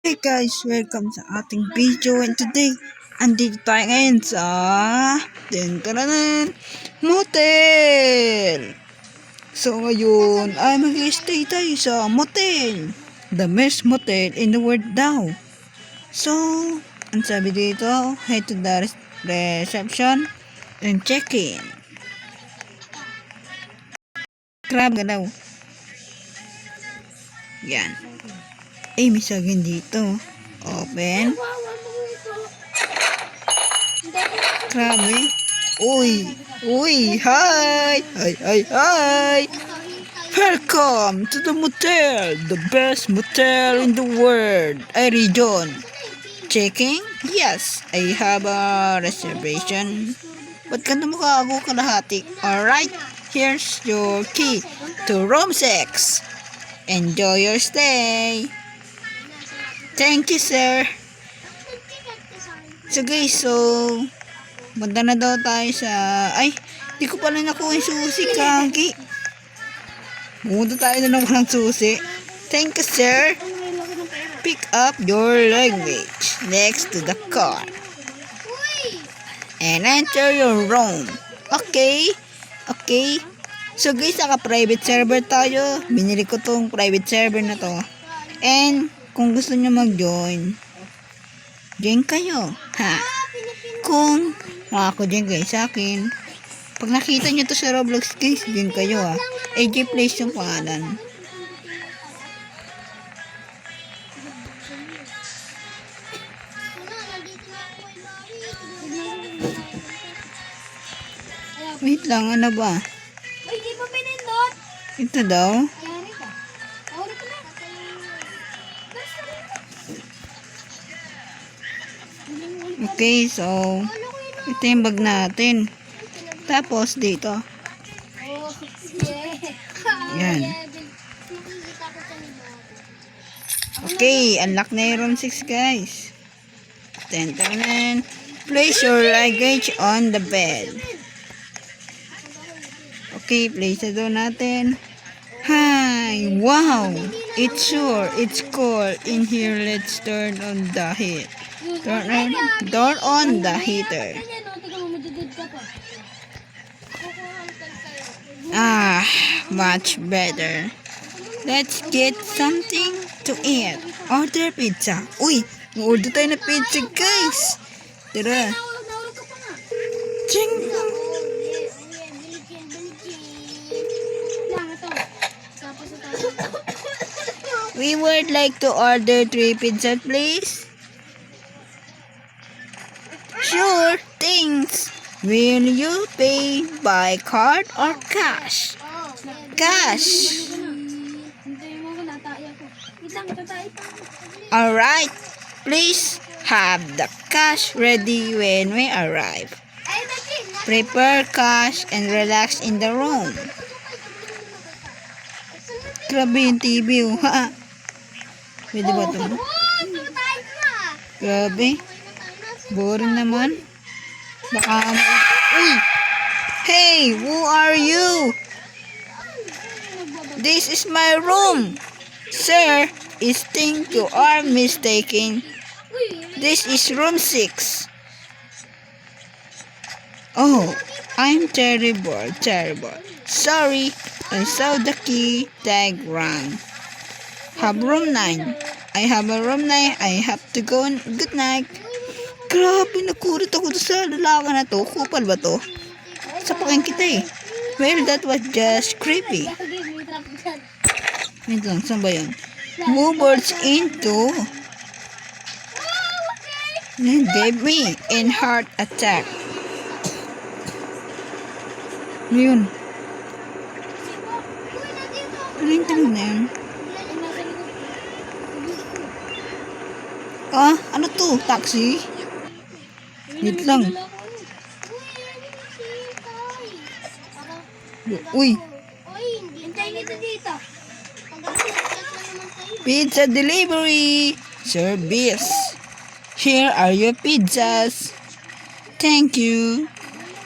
Hey guys, welcome sa ating video and today andito tayo ngayon sa motel. So ngayon ay mag-stay tayo sa motel, the best motel in the world daw. So ang sabi dito, head to the reception and check in. Grab ka daw. Yan. Ay, may sagin dito. Open. Grabe. Uy. Uy. Hi. Hi. Welcome to the motel. The best motel in the world. Ay, region. Checking? Yes. I have a reservation. Ba't ka na mukha ako kalahati? Alright. Here's your key to room 6. Enjoy your stay. Thank you, sir. So guys, punta na daw tayo sa... Ay, di ko pala nakuha yung susi, kagi. Pumunta tayo na ng walang susi. Thank you, sir. Pick up your luggage next to the car. And enter your room. Okay. So guys, naka-private server tayo. Binili ko tong private server na to. And kung gusto nyo mag-join, join kayo. Ha? Kung makako-join kayo sa akin, pag nakita nyo to sa Roblox guys, join kayo ha. AJ Place yung pangalan. Wait lang, ano ba? Ito daw. Okay, so ito yung bag natin. Tapos dito. Yan. Okay, unlock na yung room 6 guys. Then, place your luggage on the bed. Okay, place na doon natin. Hi! Wow! It's cold in here. Let's turn on the heat. Turn on the heater. Ah, much better. Let's get something to eat. Order pizza. Uy, order tayo na pizza guys. Tara. Ching. We would like to order 3 pizza, please. Sure, thanks. Will you pay by card or cash? Cash. Alright, please have the cash ready when we arrive. Prepare cash and relax in the room. Grabe yung TV, ha? Pwede ba ito? Grabe. Boring naman. Baka uy! Hey! Who are you? This is my room. Sir, I think you are mistaken. This is room 6. Oh, I'm terrible. Sorry, I saw the key tag wrong. Have room 9. I have a room 9. I have to go. Good night. Grabe, nakurit ako sa lalaki na to. Kupal ba to? Sapakin kita eh. Well, that was just creepy. Wait lang, saan ba yun? Move birds into. It gave me a heart attack. Ano yun? Ano yung tanong na yun? Ah, ano to? Taxi? Wait lang. Uy. Pizza delivery service. Here are your pizzas. Thank you.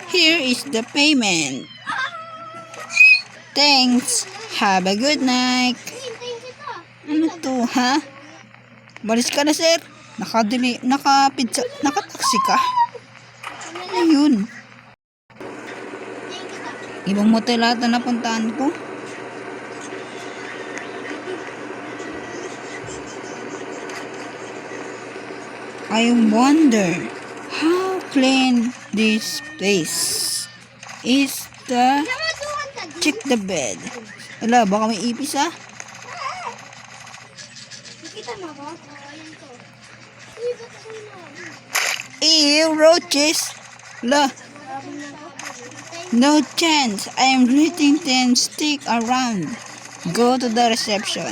Here is the payment. Thanks. Have a good night. Ano to, ha? Balis ka na, sir. Nakataksi ka. Ayun. Ibang motel ata napuntahan ko. I wonder how clean this place is. Check the bed. Ala, baka may ipis ah. Nakita mo ba? Ayan to. Ew, roaches. Ala, no chance. I am letting them stick around. Go to the reception.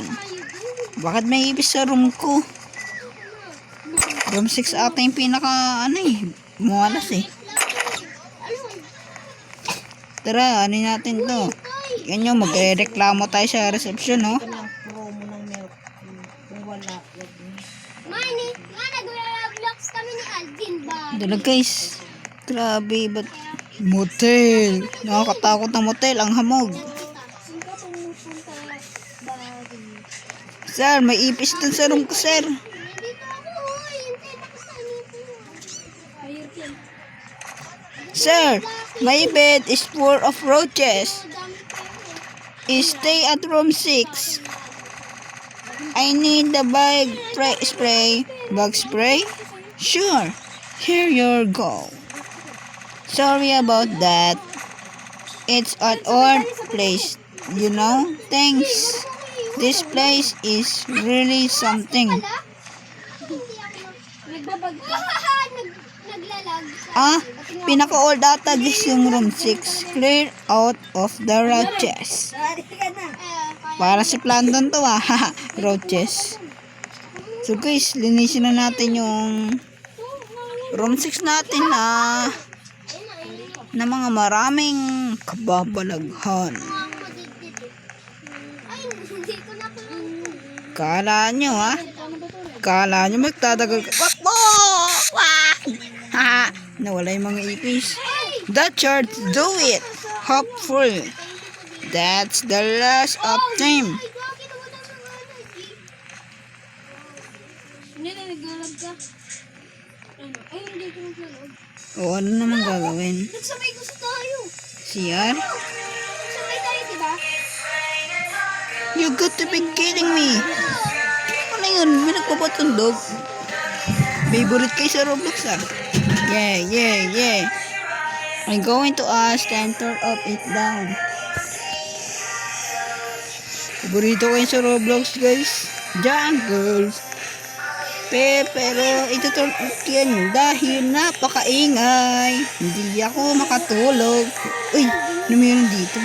Bakit may ipis sa room ko? Room 6 ata yung pinaka mawalas eh. Tara, natin to. Yan yung magre-reklamo tayo sa reception, no? Mani, nag-vlogs kami ni Alvin ba? Dalag guys. Grabe, ba't motel? Nakakatakot na motel, ang hamog. Sir, may ipis dun sa room ko, sir. Sir, my bed is full of roaches. Stay at room 6. I need the bug spray. Bug spray? Sure. Here you go. Sorry about that. It's an odd place, you know? Thanks. This place is really something. Ah, pinaka-old ata guys yung room 6. Clear out of the roaches. Para si Planton to ah. Roaches. So guys, linisin na natin yung room 6 natin na mga maraming kababalaghan. Kala nyo ha? Kala nyo magtatagal ka. Wakbo! Wah! Ha! Nawala yung mga ipis. That chart, do it. Hopeful. That's the last of time. Hindi na naglalab ka. Ay, hindi ko naglalab. O ano naman gagawin? Nagsabay gusto tayo. CR? Nagsabay tayo, diba? You got to be kidding me. Ano yun? May nagpapatundog. Favorite kayo sa Roblox ah. Yeah, yeah, yeah. I'm going to ask them to turn up it down. Paborito ko yun sa Roblox guys. Jungles. Pero ito turn up yan dahil napakaingay. Hindi ako makatulog. Uy, ano meron dito?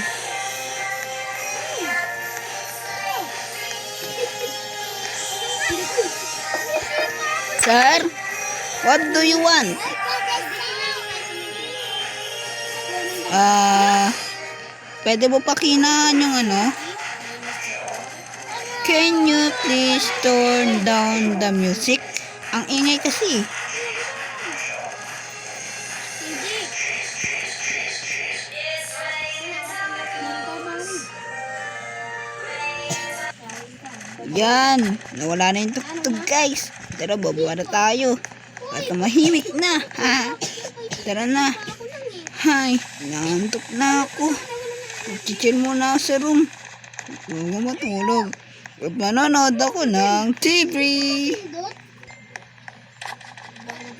Sir, what do you want? Pwede mo pakinahan yung ano? Can you please turn down the music? Ang ingay kasi. Yan, nawala na yung tugtog guys. Tara, babawa na tayo. At mahimik na. Ha? Tara na. Hay, naantok na ako. Chichil muna ako sa room. Huwag mo matulog. At manonood ako ng TV.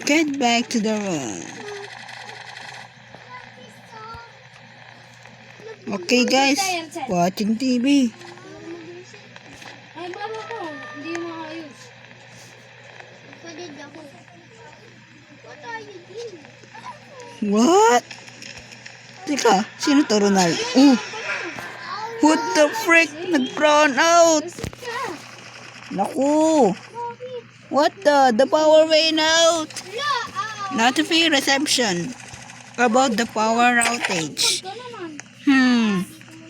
Get back to the room. Okay guys, watching TV. Ay, baba ko. Hindi mo maayos. Pwede ako. What are you doing? What? Teka, sino to Ronald? Oh, what the frick? Nag-brown out. Naku. What the power went out. Notify reception about the power outage.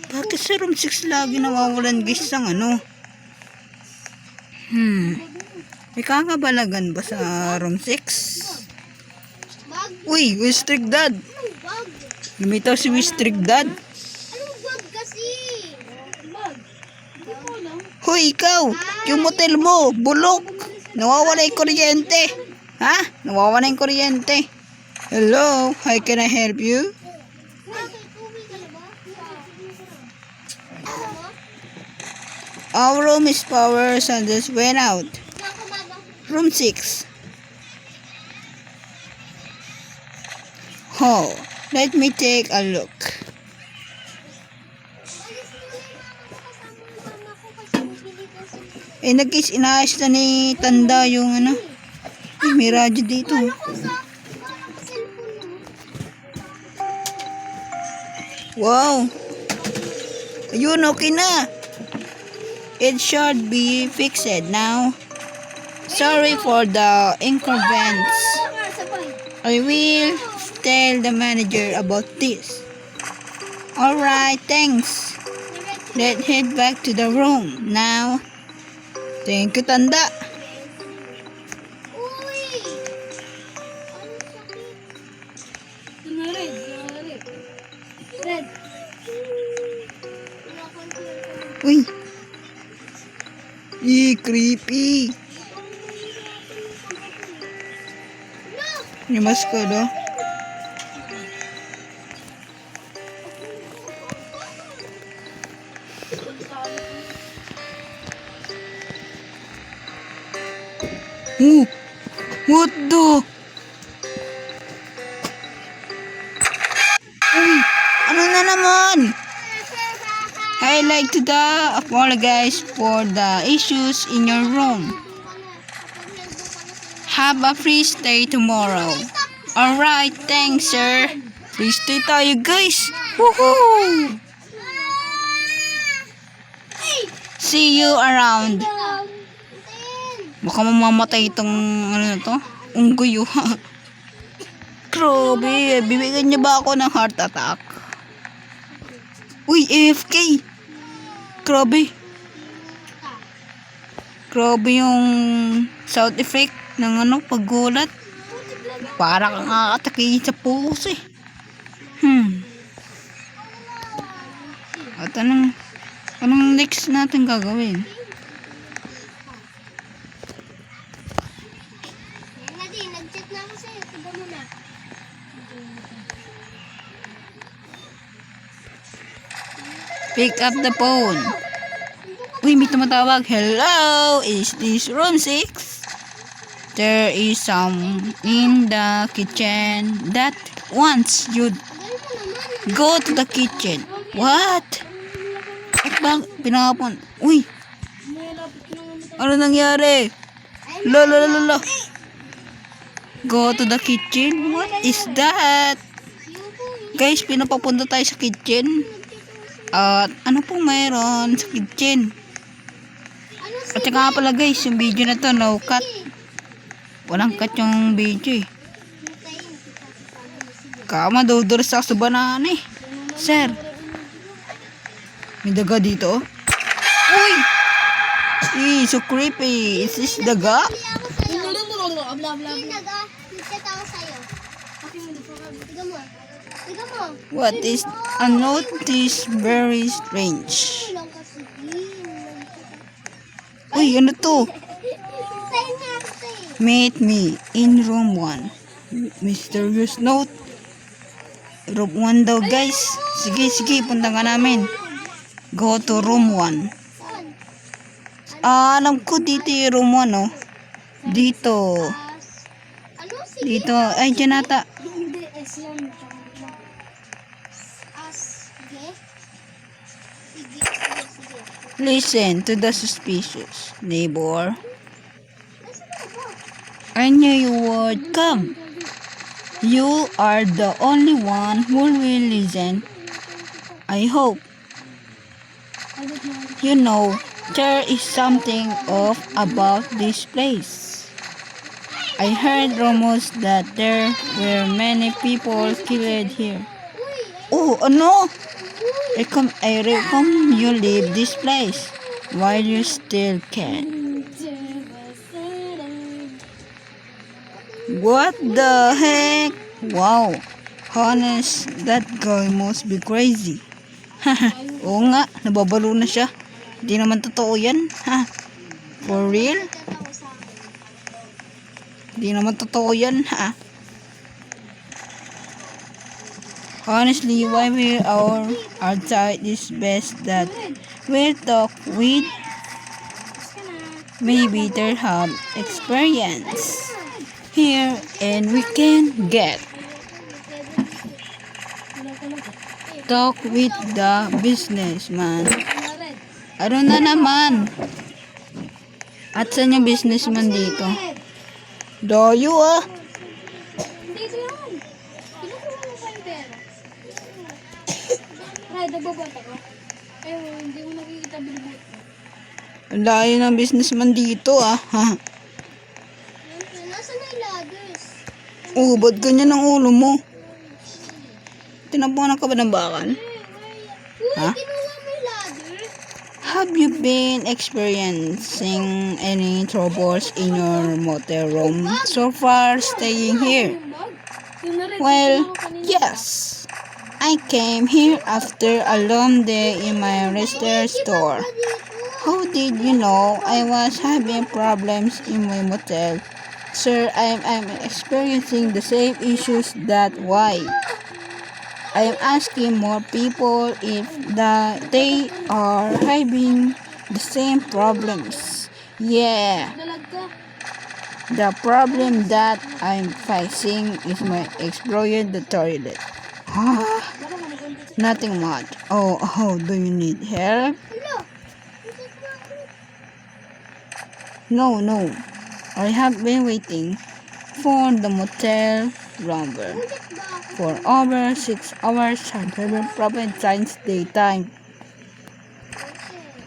Bakit sa room 6 lagi nawawalan guys ang ano? May kakabalagan ba sa room 6? Uy, Wistrick Dad. Lumitaw si Wistrick Dad. Anong bag kasi? Bag? Hindi ko alam. Hoy, ikaw! Yung motel mo, bulok! Nawawala yung kuryente. Ha? Nawawala yung kuryente. Hello? How can I help you? Bakit? Uwi ka na ba? Ano mo? Our room is power and just went out. Nako, mama. Room 6. Oh, let me take a look. Alis mo na yung kasama ng mama ko kasi bumili kasi. Inaayos na ni Tanda yung ano. May radyo dito. Kala ko cellphone mo. Wow. Ayun, okay na. It should be fixed now. Sorry for the inconvenience. Sabay. I will tell the manager about this. Alright, thanks. Let's head back to the room now. Thank you, Tanda. Uy! Ano sakit? Red. Uy. Creepy. Yung maskot, oh. What the? Uy, ano na naman? I like to apologize for the issues in your room. Have a free stay tomorrow. Alright, thanks sir. Free stay tayo guys. Woohoo! See you around. Baka mamamatay itong ano na to. Unggoy ha. Grabe, bibigyan niya ba ako ng heart attack? Uy, AFK. Grabe. Grabe yung sound effect ng ano, paggulat. Para kang nakakatakihin sa puso eh. At anong next natin gagawin? Nadine, nag-chat na ako sa'yo. Tiba mo na. Pick up the phone. Uy, may tumatawag. Hello, is this room 6? There is some in the kitchen that wants you go to the kitchen. What? At bang pinapon? Uy, ano nangyari? Lo. Go to the kitchen? What is that? Guys, pinapapunta tayo sa kitchen. At ano pong mayroon sa kitchen? At saka nga pala guys, yung video na to, no cut. Walang cut yung video eh. Kama, duduras ako sa banana eh. Sir, may daga dito? Uy! So creepy. Is this daga? Nag-chat ako sa'yo. Tiga mo. Tiga mo. What is a note is very strange. Lang kasi Uy, ano to? Sa'yo nga ako sa'yo. Meet me in room 1. Mysterious note. Room 1 daw guys. Sige, punta ka namin. Go to room 1. Saan? Alam ko dito yung room 1 oh. Dito. Ano? Sige. Dito. Ay, dyan ata. Hindi, yan. Sige. Sige. Listen to the suspicious neighbor. Nasaan na ba? I knew you would come. You are the only one who will listen. I hope. You know, there is something off about this place. I heard rumors that there were many people killed here. Oh, ano? I recommend you leave this place while you still can. What the heck? Wow. Honest, that guy must be crazy. Oo nga, nababalo na siya. Hindi naman totoo yan. Ha? For real? Hindi naman totoo yan, ha? Honestly, why we are outside is best that we'll talk with maybe they have experience here and we can get talk with the businessman. Ano na naman? At saan yung businessman dito? Doyo ah. Dito yan. Kinukuha mo pa yung pera. Ray, nagbabot ako. Ayun, hindi mo nakikita bilibot ko. Ang layo ng businessman dito ah. Ha? Nasaan na yung ladders? Oh, ba't ganyan ang ulo mo? Tinapunan ka ba ng bakan? Uy, Ha? kinuha mo yung ladder? Have you been experiencing any troubles in your motel room so far staying here? Well, yes. I came here after a long day in my restaurant store. How did you know I was having problems in my motel? Sir, I'm experiencing the same issues. That why I'm asking more people if they are having the same problems. Yeah, Dalag ka. the problem that I'm facing is my exploring the toilet. Huh? Nothing much. Oh, do you need help? Hello? No. I have been waiting for the motel number for over 6 hours and having problem since daytime.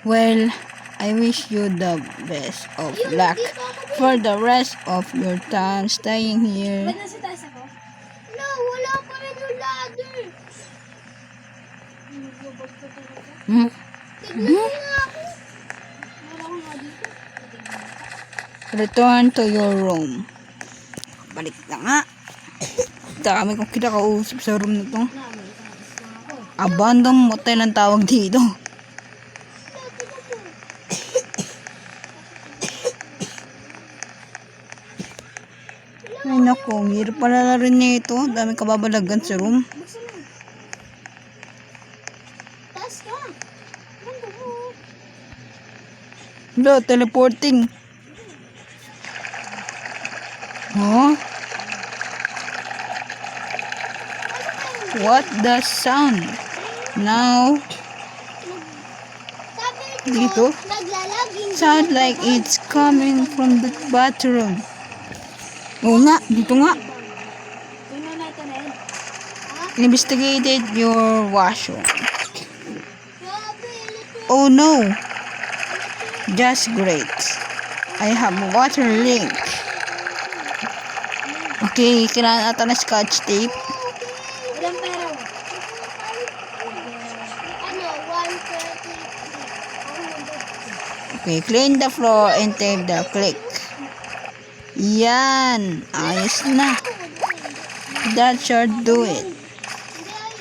Well, I wish you the best of luck for the rest of your time staying here. Ba't nasa taas ako? No, wala pa rin yung ladder. Nagbabag ka talaga. Hmm? Tignan mo nga ako. Wala ko nga dito. Return to your room. Balik na nga. Dami kong kinakausap sa room na to. Abandon motel ang tawag dito. Ay naku, ang hirap pala na rin nito. Dami kababalagan sa room. Buksan mo. Taas ka. Ganda mo. Hello, teleporting. Huh? What the sound? Now, Sabi dito? naglalaging. Sound like it's coming from the bathroom. Oo nga, dito nga. Doon na natin eh. Ha? Investigated your washroom. Grabe, ito. Oh no. Just great. I have a water leak. Okay, kailangan ata na scotch tape. Ilang pera mo? Ano, 130. Okay, clean the floor and tape the click. Yan, ayos na. That should do it.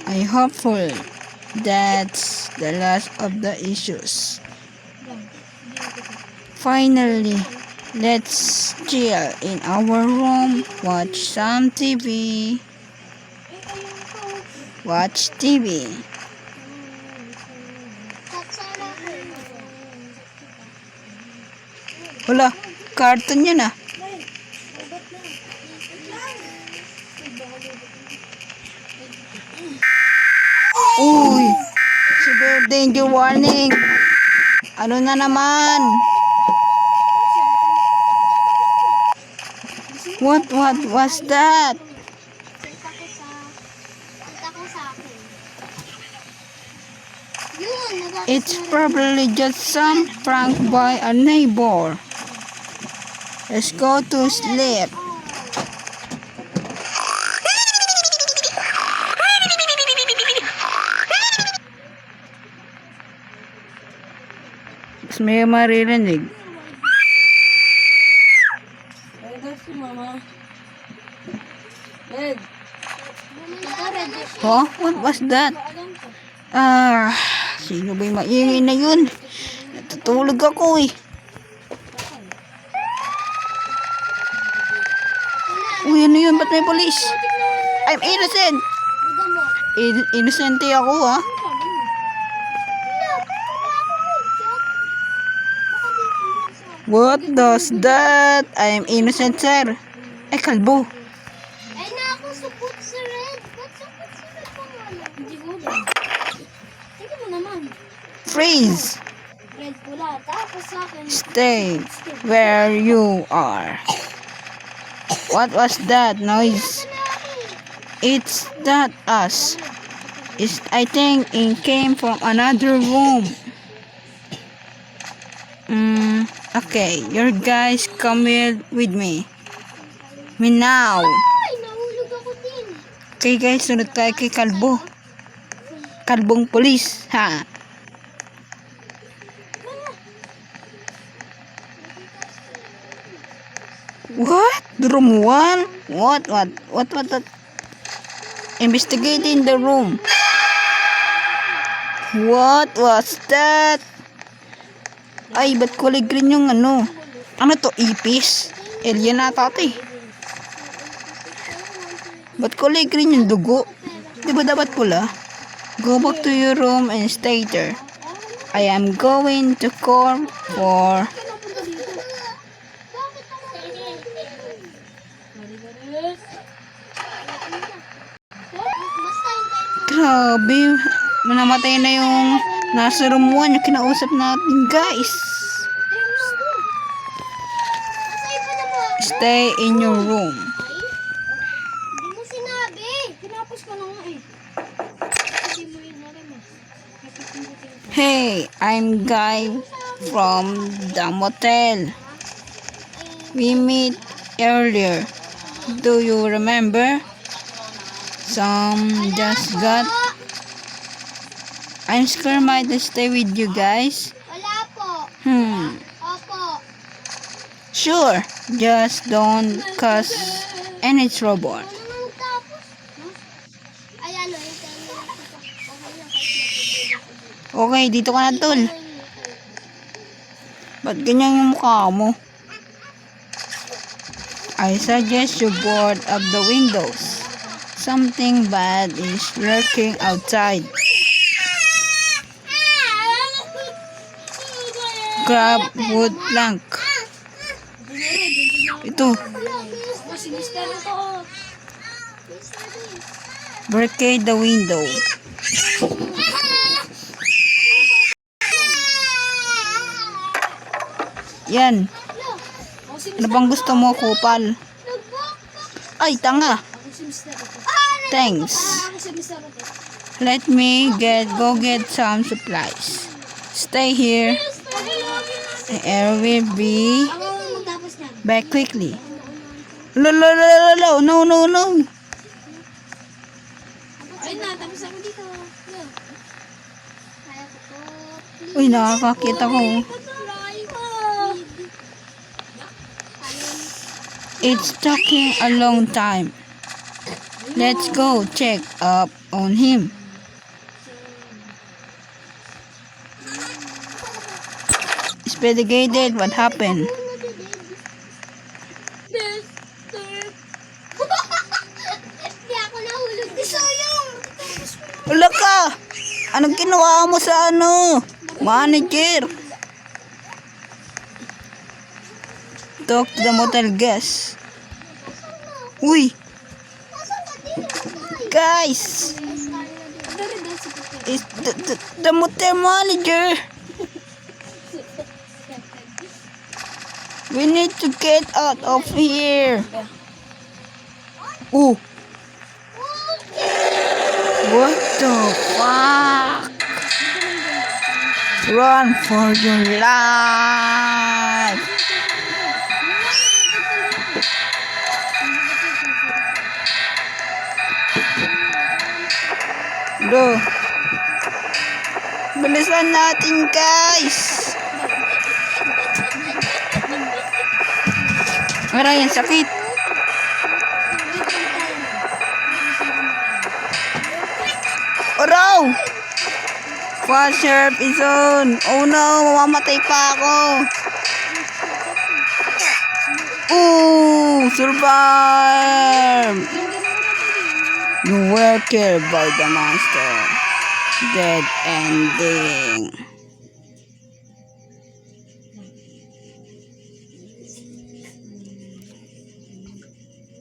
I hopeful that's the last of the issues. Finally, let's chill in our room, watch some TV. Watch TV. Wala, cartoon yun ah. Uy, severe danger warning. Ano na naman? What was that? It's probably just some prank by a neighbor. Let's go to sleep. Mas may maririnig. Si mama. Red. Huh? What was that? Sino ba yung maingay na yun? Natutulog ako eh. Uy, ano yun? Ba't may polis? I'm innocent! Tiga mo. Innocente ako, ha? Wala, wala akong headshot. Baka dito yun sa... What does that? I'm innocent, sir. Ay, kalbo. Ay na ako, supot si Red. Ba't supot si Red pangalan? Hindi ko din. Tingnan mo naman. Freeze! Red pula. Tapos sa akin. Stay where you are. What was that noise? It's not us. I think it came from another room. Okay, your guys come with me. Me now. Ay, nahulog ako din. Okay guys, sunod tayo kay Kalbo. Kalbong polis, ha? What? Room 1? What? Investigating the room. What was that? Ay, ba't kulay green yung ano? Ano to? Ipis? Alien ata ito eh. Ba't kulay green yung dugo? Di ba dapat pula? Go back to your room and stay there. I am going to call for... Grabe, namatay na yung nasa room 1 yung kinausap natin, guys. Stay in your room. Hindi mo sinabi. Tinapos ko na nga eh. Hindi mo yun narinig. Hey, I'm Guy from the motel. We met earlier. Do you remember? Some just got... I'm scared might stay with you guys. Wala po. Opo. Sure, just don't cause any trouble. Ano naman tapos? Ay, ano, yung tayo na. Okay, dito ka na, tol. Ba't ganyan yung mukha mo? I suggest you board up the windows. Something bad is lurking outside. Grab wood plank. Ito. Barricade the window. Yan. Ano bang gusto mo, kupal? Ay, tanga. Thanks. Let me go get some supplies. Stay here. I will be back quickly. No. Ay na, tapos ako dito. Uy, nakakakita ko. It's taking a long time. Let's go check up on him. Investigated what happened. Hindi ako nahulog. Di soyong. Wala ka! Anong ginawa mo sa manager? Talk to the motel guest. Uy! Guys! It's the motel manager. We need to get out of here. Oh! What the fuck? Run for your life! Bro, bilisan natin, guys. Aray, ang sakit. Araw! Fast help is on. Oh no, mamamatay pa ako. Ooh! Survive! You were killed by the monster. Dead ending.